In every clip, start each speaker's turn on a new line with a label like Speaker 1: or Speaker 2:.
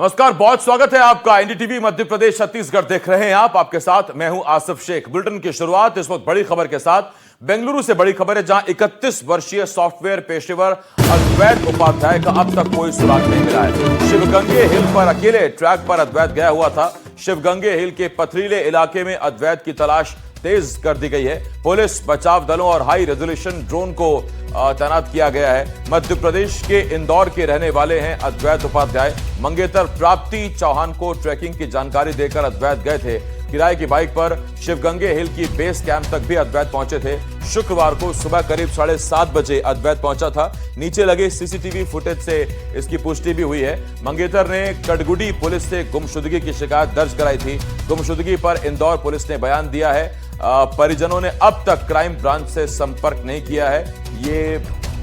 Speaker 1: नमस्कार, बहुत स्वागत है आपका। एनडीटीवी मध्य प्रदेश छत्तीसगढ़ देख रहे हैं आप। आपके साथ मैं हूं आसिफ शेख। बुलेटिन की शुरुआत इस वक्त बड़ी खबर के साथ। बेंगलुरु से बड़ी खबर है, जहां 31 वर्षीय सॉफ्टवेयर पेशेवर अद्वैत उपाध्याय का अब तक कोई सुराग नहीं मिला है। शिवगंगे हिल पर अकेले ट्रैक पर अद्वैत गया हुआ था। शिवगंगे हिल के पथरीले इलाके में अद्वैत की तलाश तेज कर दी गई है। पुलिस, बचाव दलों और हाई रेजोल्यूशन ड्रोन को तैनात किया गया है। मध्य प्रदेश के इंदौर के रहने वाले हैं अद्वैत उपाध्याय। मंगेतर प्राप्ति चौहान को ट्रैकिंग की जानकारी देकर अद्वैत गए थे। किराए की बाइक पर शिवगंगे हिल की बेस कैंप तक भी अद्वैत पहुंचे थे। शुक्रवार को सुबह करीब 7:30 बजे अद्वैत पहुंचा था। नीचे लगे सीसीटीवी फुटेज से इसकी पुष्टि भी हुई है। मंगेतर ने कटगुडी पुलिस से गुमशुदगी की शिकायत दर्ज कराई थी। गुमशुदगी पर इंदौर पुलिस ने बयान दिया है। परिजनों ने अब तक क्राइम ब्रांच से संपर्क नहीं किया है, ये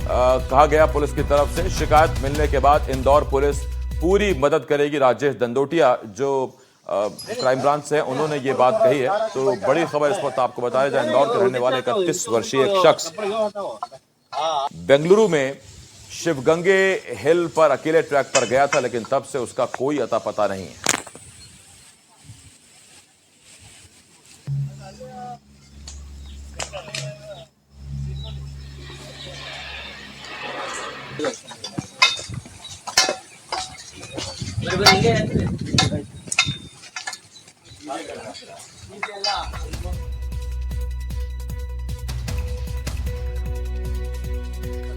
Speaker 1: कहा गया पुलिस की तरफ से। शिकायत मिलने के बाद इंदौर पुलिस पूरी मदद करेगी। राजेश दंदोटिया जो क्राइम ब्रांच से उन्होंने ये बात कही है। तो बड़ी खबर इस वक्त आपको बताया जाए। इंदौर के रहने वाले 31 वर्षीय एक शख्स बेंगलुरु में शिवगंगे हिल पर अकेले ट्रैक पर गया था, लेकिन तब से उसका कोई अता पता नहीं है।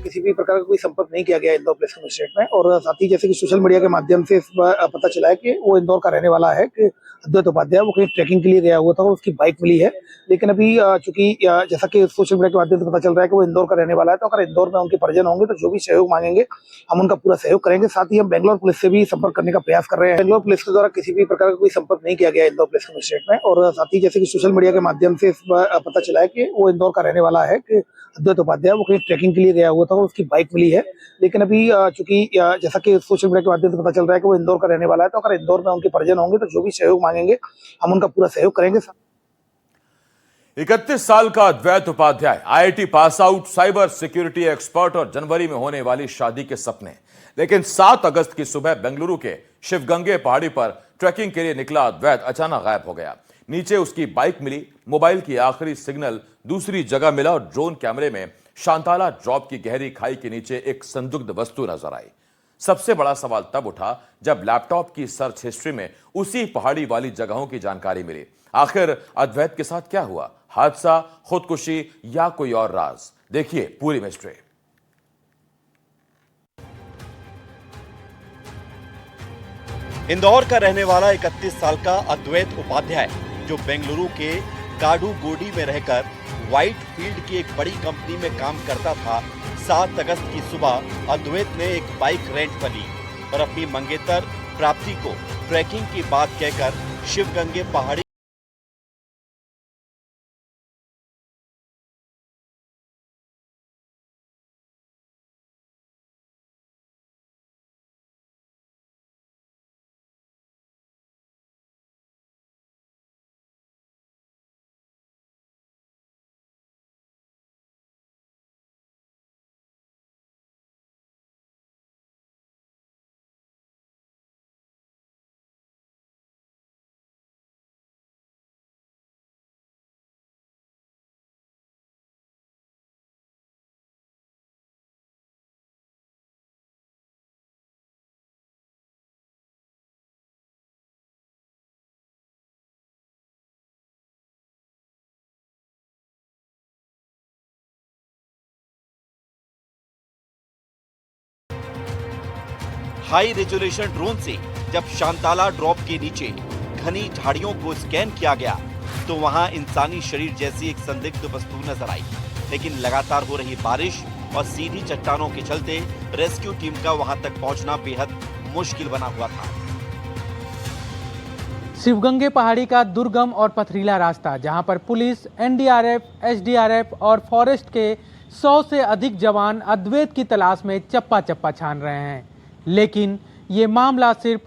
Speaker 2: किसी भी प्रकार का कोई संपर्क नहीं किया गया इंदौर पुलिस कमिश्नरेट में। और साथ ही जैसे कि सोशल मीडिया के माध्यम से पता चला है कि वो इंदौर का रहने वाला है, कि अद्वैत उपाध्याय वो कहीं ट्रैकिंग के लिए गया हुआ था और उसकी बाइक मिली है। लेकिन अभी चूंकि जैसा कि सोशल मीडिया के माध्यम से पता चल रहा है कि वो इंदौर का रहने वाला है, तो अगर इंदौर में उनके परिजन होंगे तो जो भी सहयोग मांगेंगे हम उनका पूरा सहयोग करेंगे। साथ ही हम बेंगलोर पुलिस से भी संपर्क करने का प्रयास कर रहे हैं। बेंगलोर पुलिस के द्वारा किसी भी प्रकार का कोई संपर्क नहीं किया गया इंदौर पुलिस कमिश्नरेट में। और साथ ही जैसे कि सोशल मीडिया के माध्यम से पता चला है कि वो इंदौर का रहने वाला है, कि अद्वैत उपाध्याय वो कहीं ट्रैकिंग के लिए गया हुआ था और उसकी बाइक मिली है। लेकिन अभी चूंकि जैसा कि सोशल मीडिया के माध्यम से पता चल रहा है कि वो इंदौर का रहने वाला है, तो अगर इंदौर में उनके परिजन होंगे तो जो भी सहयोग मांगेंगे हम उनका पूरा सहयोग करेंगे।
Speaker 1: 31 साल का Advait Upadhyay IIT pass out, cyber security expert और जनवरी में होने वाली शादी के सपने। लेकिन 7 अगस्त की सुबह बेंगलुरु के शिवगंगे पहाड़ी पर ट्रैकिंग के लिए निकला अद्वैत अचानक गायब हो गया। नीचे उसकी बाइक मिली, मोबाइल की आखिरी सिग्नल दूसरी जगह मिला और ड्रोन कैमरे में शांताला ड्रॉप की गहरी खाई के नीचे एक संदिग्ध वस्तु नजर आई। सबसे बड़ा सवाल तब उठा जब लैपटॉप की सर्च हिस्ट्री में उसी पहाड़ी वाली जगहों की जानकारी मिली। आखिर अद्वैत के साथ क्या हुआ? हादसा, खुदकुशी या कोई और राज? देखिए पूरी मिस्ट्री।
Speaker 3: इंदौर का रहने वाला 31 साल का अद्वैत उपाध्याय, जो बेंगलुरु के काडुगोडी में रहकर व्हाइट फील्ड की एक बड़ी कंपनी में काम करता था, 7 अगस्त की सुबह अद्वैत ने एक बाइक रेंट पर ली और अपनी मंगेतर प्राप्ति को ट्रैकिंग की बात कहकर शिवगंगे पहाड़ी हाई रेजोल्यूशन ड्रोन से जब शांताला ड्रॉप के नीचे घनी झाड़ियों को स्कैन किया गया तो वहां इंसानी शरीर जैसी एक संदिग्ध वस्तु नजर आई। लेकिन लगातार हो रही बारिश और सीधी चट्टानों के चलते रेस्क्यू टीम का वहां तक पहुंचना बेहद मुश्किल बना हुआ था।
Speaker 4: शिवगंगे पहाड़ी का दुर्गम और पथरीला रास्ता, जहां पर पुलिस, एनडीआरएफ, एसडीआरएफ और फॉरेस्ट के 100 से अधिक जवान अद्वैत की तलाश में चप्पा चप्पा छान रहे हैं। लेकिन ये मामला सिर्फ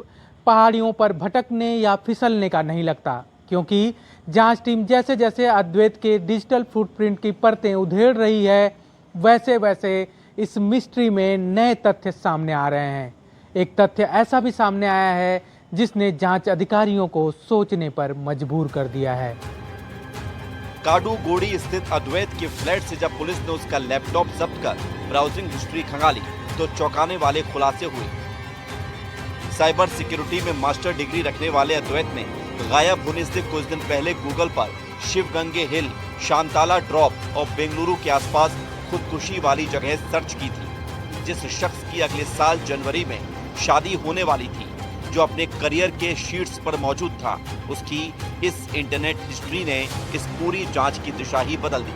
Speaker 4: पहाड़ियों पर भटकने या फिसलने का नहीं लगता, क्योंकि जांच टीम जैसे जैसे अद्वैत के डिजिटल फुटप्रिंट की परतें उधेड़ रही है, वैसे वैसे इस मिस्ट्री में नए तथ्य सामने आ रहे हैं। एक तथ्य ऐसा भी सामने आया है जिसने जांच अधिकारियों को सोचने पर मजबूर कर दिया है।
Speaker 3: काडूगोड़ी स्थित अद्वैत के फ्लैट से जब पुलिस ने उसका लैपटॉप जब्त कर ब्राउजिंग हिस्ट्री खंगाली तो चौंकाने वाले खुलासे हुए। साइबर सिक्योरिटी में मास्टर डिग्री रखने वाले अद्वैत ने गायब होने से कुछ दिन पहले गूगल पर शिवगंगे हिल, शांताला ड्रॉप और बेंगलुरु के आसपास खुदकुशी वाली जगह सर्च की थी। जिस शख्स की अगले साल जनवरी में शादी होने वाली थी, जो अपने करियर के शीट्स पर मौजूद था, उसकी इस इंटरनेट हिस्ट्री ने इस पूरी जांच की दिशा ही बदल दी।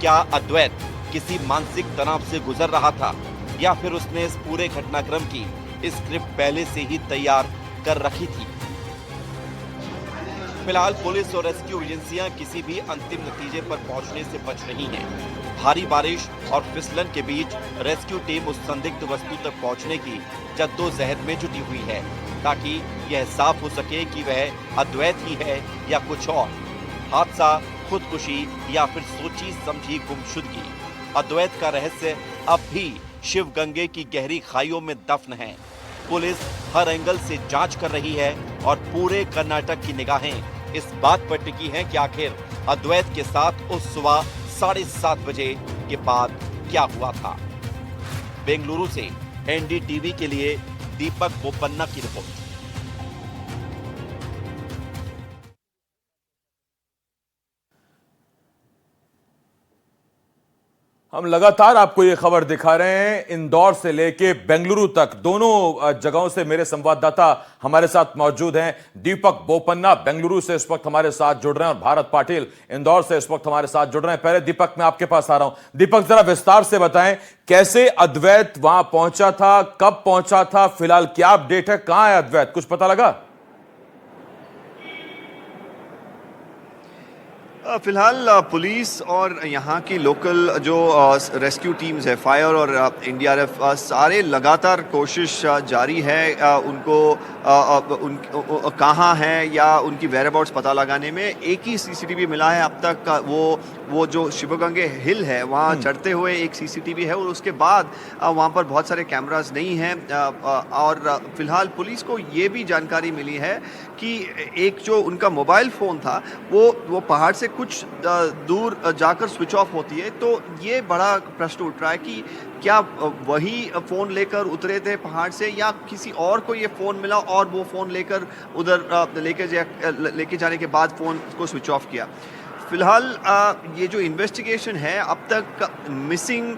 Speaker 3: क्या अद्वैत किसी मानसिक तनाव से गुजर रहा था या फिर उसने इस पूरे घटनाक्रम की स्क्रिप्ट पहले से ही तैयार कर रखी थी? फिलहाल पुलिस और रेस्क्यू एजेंसियां किसी भी अंतिम नतीजे पर पहुंचने से बच रही हैं। भारी बारिश और फिसलन के बीच रेस्क्यू टीम उस संदिग्ध वस्तु तक पहुंचने की जद्दोजहद में जुटी हुई है, ताकि यह साफ हो सके कि वह अद्वैत ही है या कुछ और। हादसा, खुदकुशी या फिर सोची समझी गुमशुदगी, अद्वैत का रहस्य अब भी शिवगंगे की गहरी खाइयों में दफन है। पुलिस हर एंगल से जांच कर रही है और पूरे कर्नाटक की निगाहें इस बात पर टिकी हैं कि आखिर अद्वैत के साथ उस सुबह 7:30 बजे के बाद क्या हुआ था। बेंगलुरु से एनडीटीवी के लिए दीपक बोपन्ना की रिपोर्ट।
Speaker 1: हम लगातार आपको ये खबर दिखा रहे हैं, इंदौर से लेके बेंगलुरु तक दोनों जगहों से मेरे संवाददाता हमारे साथ मौजूद हैं। दीपक बोपन्ना बेंगलुरु से इस वक्त हमारे साथ जुड़ रहे हैं और भारत पाटिल इंदौर से इस वक्त हमारे साथ जुड़ रहे हैं। पहले दीपक, मैं आपके पास आ रहा हूं। दीपक, जरा विस्तार से बताएं, कैसे अद्वैत वहां पहुंचा था, कब पहुंचा था, फिलहाल क्या अपडेट है, कहां है अद्वैत, कुछ पता लगा?
Speaker 5: फिलहाल पुलिस और यहाँ की लोकल जो रेस्क्यू टीम्स है, फायर और एनडीआरएफ, सारे लगातार कोशिश जारी है उनको कहाँ है या उनकी वेयरअबाउट्स पता लगाने में। एक ही सीसीटीवी मिला है अब तक, वो जो शिवगंगे हिल है वहाँ चढ़ते हुए एक सीसीटीवी है और उसके बाद वहाँ पर बहुत सारे कैमरास नहीं हैं। और फिलहाल पुलिस को ये भी जानकारी मिली है कि एक जो उनका मोबाइल फ़ोन था वो पहाड़ से कुछ दूर जाकर स्विच ऑफ होती है। तो ये बड़ा प्रश्न उठ रहा है कि क्या वही फ़ोन लेकर उतरे थे पहाड़ से या किसी और को ये फ़ोन मिला और वो फ़ोन लेकर उधर लेके जाने के बाद फ़ोन को स्विच ऑफ किया। फिलहाल ये जो इन्वेस्टिगेशन है अब तक मिसिंग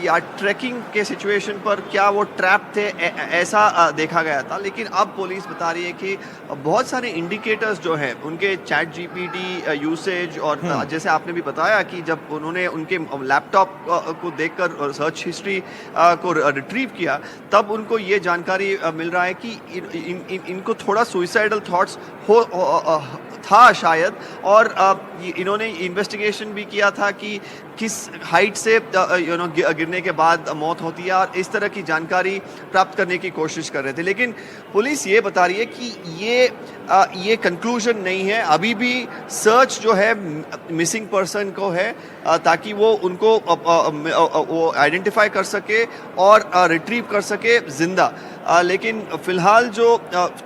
Speaker 5: या ट्रैकिंग के सिचुएशन पर क्या वो ट्रैप थे ऐसा देखा गया था, लेकिन अब पुलिस बता रही है कि बहुत सारे इंडिकेटर्स जो हैं उनके चैट जीपीटी यूसेज और जैसे आपने भी बताया कि जब उन्होंने उनके लैपटॉप को देखकर सर्च हिस्ट्री को रिट्रीव किया तब उनको ये जानकारी मिल रहा है कि इनको थोड़ा सुइसाइडल थॉट्स था शायद, और इन्होंने इन्वेस्टिगेशन भी किया था कि किस हाइट से गिरने के बाद मौत होती है और इस तरह की जानकारी प्राप्त करने की कोशिश कर रहे थे। लेकिन पुलिस ये बता रही है कि ये कंक्लूजन नहीं है, अभी भी सर्च जो है मिसिंग पर्सन को है ताकि वो उनको वो आइडेंटिफाई कर सके और रिट्रीव कर सके जिंदा। लेकिन फिलहाल जो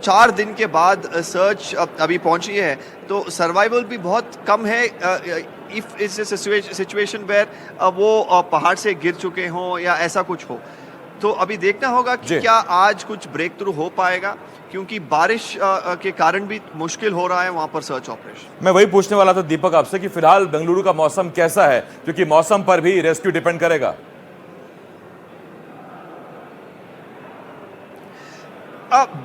Speaker 5: 4 दिन के बाद सर्च अभी पहुंची है तो सर्वाइवल भी बहुत कम है इफ इट्स सिचुएशन वेयर वो पहाड़ से गिर चुके हों या ऐसा कुछ हो। तो अभी देखना होगा कि क्या आज कुछ ब्रेक थ्रू हो पाएगा, क्योंकि बारिश के कारण भी मुश्किल हो रहा है वहां पर सर्च ऑपरेशन।
Speaker 1: मैं वही पूछने वाला था दीपक आपसे कि फिलहाल बेंगलुरु का मौसम कैसा है, क्योंकि मौसम पर भी रेस्क्यू डिपेंड करेगा।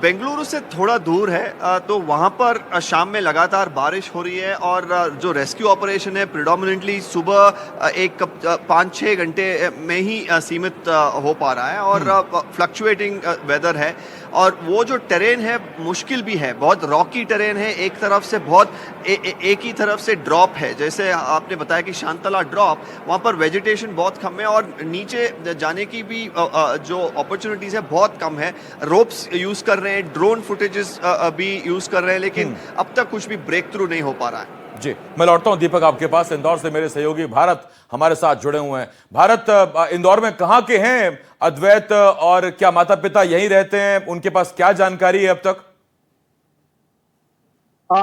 Speaker 5: बेंगलुरु से थोड़ा दूर है तो वहाँ पर शाम में लगातार बारिश हो रही है और जो रेस्क्यू ऑपरेशन है प्रिडोमिनेंटली सुबह एक 5-6 घंटे में ही सीमित हो पा रहा है और फ्लक्चुएटिंग वेदर है और वो जो टेरेन है मुश्किल भी है, बहुत रॉकी टेरेन है। एक तरफ से बहुत एक ही तरफ से ड्रॉप है, जैसे आपने बताया कि शांतला ड्रॉप, वहाँ पर वेजिटेशन बहुत कम है और नीचे जाने की भी जो अपॉर्चुनिटीज़ है बहुत कम है। रोप्स यूज़ कर रहे हैं, ड्रोन फुटेजेस भी यूज़ कर रहे हैं, लेकिन अब तक कुछ भी ब्रेक थ्रू नहीं हो पा रहा है।
Speaker 1: जी, मैं लौटता हूं दीपक आपके पास। इंदौर से मेरे सहयोगी भारत हमारे साथ जुड़े हुए हैं। भारत, इंदौर में कहां के हैं अद्वैत, और क्या माता पिता यहीं रहते हैं? उनके पास क्या जानकारी है अब तक?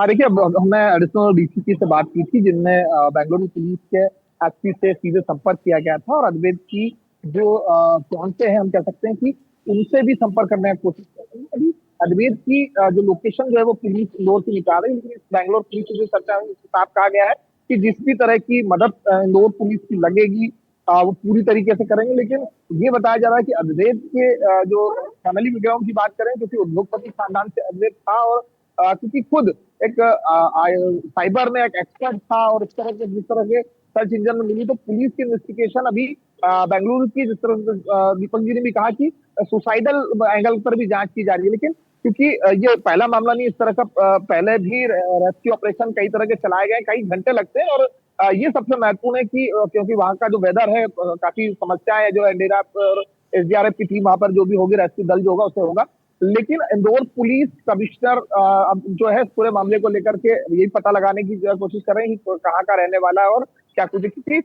Speaker 6: देखिए, हमने एडिशनल डीसीपी से बात की थी, जिनमें बेंगलुरु पुलिस के एसपी से सीधे संपर्क किया गया था, और अद्वैत की जो पहुंचे हैं, हम कह सकते हैं कि उनसे भी संपर्क करने की कोशिश कर रहे हैं। अभी अद्वैत की जो लोकेशन जो है वो पुलिस इंदौर की निकाल रही है, लेकिन बैंगलोर पुलिस से जो चर्चा है उसके साथ कहा गया है कि जिस भी तरह की मदद इंदौर पुलिस की लगेगी वो पूरी तरीके से करेंगे। लेकिन ये बताया जा रहा है कि अद्वैत के जो फैमिली बैकग्राउंड की बात करें, क्योंकि उद्योगपति खानदान से अद्वैत था, और क्योंकि खुद एक साइबर में एक एक्सपर्ट था, और इस तरह के जिस तरह के सर्च इंजन में मिली, तो पुलिस की इन्वेस्टिगेशन अभी बेंगलुरु की, जिस तरह से दीपक जी ने भी कहा कि सुसाइडल एंगल पर भी जांच की जा रही है। लेकिन क्योंकि ये पहला मामला नहीं, इस तरह का पहले भी रेस्क्यू ऑपरेशन कई तरह के चलाए गए, कई घंटे लगते हैं, और ये सबसे महत्वपूर्ण है कि क्योंकि वहां का जो वेदर है, काफी समस्याएं है, जो एनडीआरएफ और एसडीआरएफ की टीम वहां पर जो भी होगी, रेस्क्यू दल जो होगा उससे होगा। लेकिन इंदौर पुलिस कमिश्नर अब जो है इस पूरे मामले को लेकर के यही पता लगाने की कोशिश कर रहे हैं कि कहाँ का रहने वाला है और क्या कुछ, क्योंकि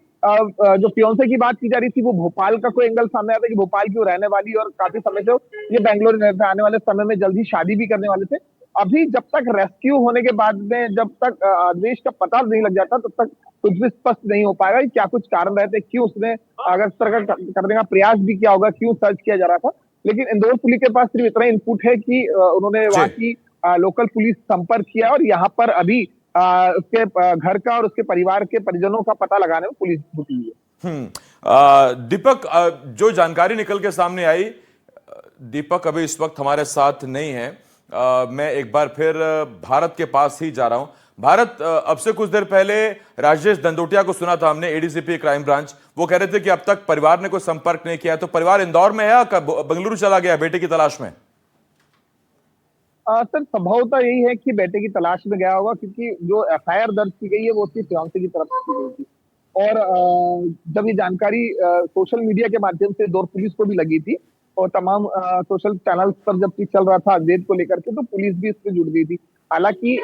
Speaker 6: जो फियोंसे की बात की जा रही थी, वो भोपाल का कोई एंगल सामने आता है कि भोपाल की वो रहने वाली, और काफी समय से ये बैंगलोर रहते, आने वाले समय में जल्द ही शादी भी करने वाले थे। अभी जब तक रेस्क्यू होने के बाद में, जब तक आदेश का पता नहीं लग जाता, तब तक कुछ भी स्पष्ट नहीं हो पाएगा कि क्या कुछ कारण रहते, क्यों उसने अगर इस तरह का करने का प्रयास भी किया होगा, क्यों सर्च किया जा रहा था। लेकिन इंदौर पुलिस के पास सिर्फ इतना इनपुट है कि उन्होंने वहां की लोकल पुलिस संपर्क किया, और यहाँ पर अभी उसके घर का और उसके परिवार के परिजनों का पता लगाने में पुलिस जुटी हुई है।
Speaker 1: दीपक, जो जानकारी निकल के सामने आई, दीपक अभी इस वक्त हमारे साथ नहीं है। मैं एक बार फिर भारत के पास ही जा रहा हूं। भारत, अब से कुछ देर पहले राजेश दंदोटिया को सुना था हमने, एडीसीपी क्राइम ब्रांच। वो कह रहे थे कि अब तक परिवार ने कोई संपर्क नहीं किया। तो परिवार इंदौर में है या बेंगलुरु चला गया बेटे की तलाश में?
Speaker 6: सर, संभवतः यही है कि बेटे की तलाश में गया होगा, क्योंकि जो एफआईआर दर्ज की गई है वो उसकी फियांसे की तरफ से की गई थी, और जब ये जानकारी सोशल मीडिया के माध्यम से इंदौर पुलिस को भी लगी थी, और तमाम सोशल चैनल्स पर जब चल रहा था अद्वैत को लेकर के, तो पुलिस भी इससे जुड़ गई थी। हालांकि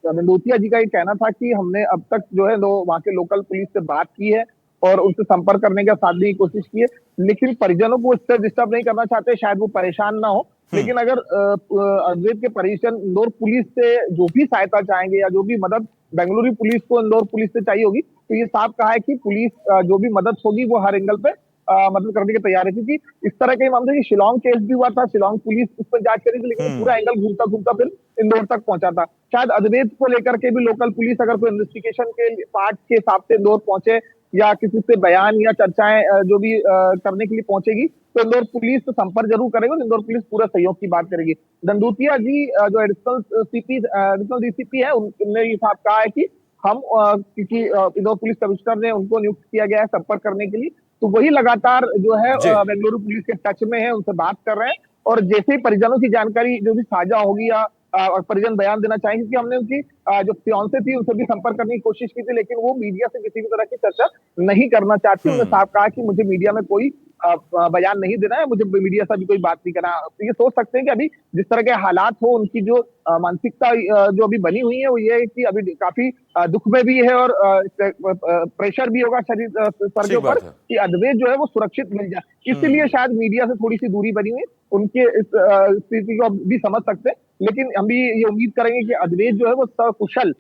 Speaker 6: दंदोतिया जी का ये कहना था कि हमने अब तक जो है वहाँ के लोकल पुलिस से बात की है और उनसे संपर्क करने का साधने की कोशिश की है, लेकिन परिजनों को इससे डिस्टर्ब नहीं करना चाहते, शायद वो परेशान ना हो। लेकिन अगर अद्वैत के परिजन इंदौर पुलिस से जो भी सहायता चाहेंगे, या जो भी मदद बेंगलुरु पुलिस को इंदौर पुलिस से चाहिए होगी, तो ये साफ कहा है कि पुलिस जो भी मदद होगी वो हर एंगल पे मदद करने की तैयार है। क्योंकि इस तरह के मामले, शिलांग केस भी हुआ था, शिलांग पुलिस उस पर जांच करी थी, लेकिन पूरा एंगल घूमता घूमता फिर इंदौर तक पहुंचा था। शायद अद्वैत को लेकर के भी लोकल पुलिस अगर कोई इन्वेस्टिगेशन के पार्ट के हिसाब से इंदौर पहुंचे, या किसी से बयान या चर्चाएं जो भी करने के लिए पहुंचेगी, तो इंदौर पुलिस तो संपर्क जरूर करेगी, और इंदौर पुलिस पूरा सहयोग की बात करेगी। दंदोतिया जी जो एडिशनल डीसीपी है, उन्होंने ये साफ कहा है कि हम, क्योंकि इंदौर पुलिस कमिश्नर ने उनको नियुक्त किया गया है संपर्क करने के लिए, तो वही लगातार जो है बेंगलुरु पुलिस के टच में है, उनसे बात कर रहे हैं, और जैसे ही परिजनों की जानकारी जो भी साझा होगी, या परिजन बयान देना चाहेंगे, क्योंकि हमने उनकी जो फियांसे थी उनसे भी संपर्क करने की कोशिश की थी, लेकिन वो मीडिया से किसी भी तरह की चर्चा नहीं करना चाहती। उन्होंने साफ कहा कि मुझे मीडिया में कोई बयान नहीं देना है, मुझे मीडिया से भी कोई बात नहीं करना। तो ये सोच सकते हैं कि अभी जिस तरह के हालात हो, उनकी जो मानसिकता जो अभी बनी हुई है, वो ये है कि अभी काफी दुख में भी है, और प्रेशर भी होगा शरीर सर के ऊपर कि अद्वैत जो है वो सुरक्षित मिल जाए। इसलिए शायद मीडिया से थोड़ी सी दूरी बनी हुई है, उनके इस स्थिति को भी समझ सकते हैं। लेकिन हम भी ये उम्मीद करेंगे कि अद्वैत जो है वो सकुशल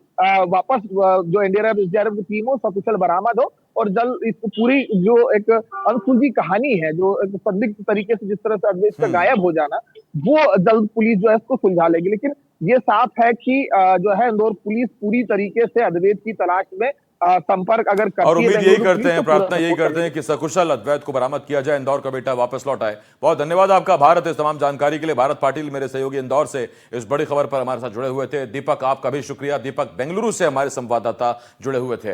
Speaker 6: वापस जो एनडीआरएफ एसडीआरएफ की टीम हो, सकुशल बरामद हो, और जल्द इस पूरी जो एक अनसुलझी कहानी है, जो एक संदिग्ध तरीके से जिस तरह से अद्वैत का गायब हो जाना, वो जल्द पुलिस जो है इसको सुलझा लेगी। लेकिन ये साफ है कि जो है इंदौर पुलिस पूरी तरीके से अद्वैत की तलाश में संपर्क अगर करती है,
Speaker 1: और उम्मीद यही करते हैं, प्रार्थना यही करते हैं कि सकुशल अद्वैत को बरामद किया जाए, इंदौर का बेटा वापस लौट आए। बहुत धन्यवाद आपका भारत, इस तमाम जानकारी के लिए। भारत पाटिल मेरे सहयोगी इंदौर से इस बड़ी खबर पर हमारे साथ जुड़े हुए थे। दीपक, आपका भी शुक्रिया। दीपक बेंगलुरु से हमारे संवाददाता जुड़े हुए थे।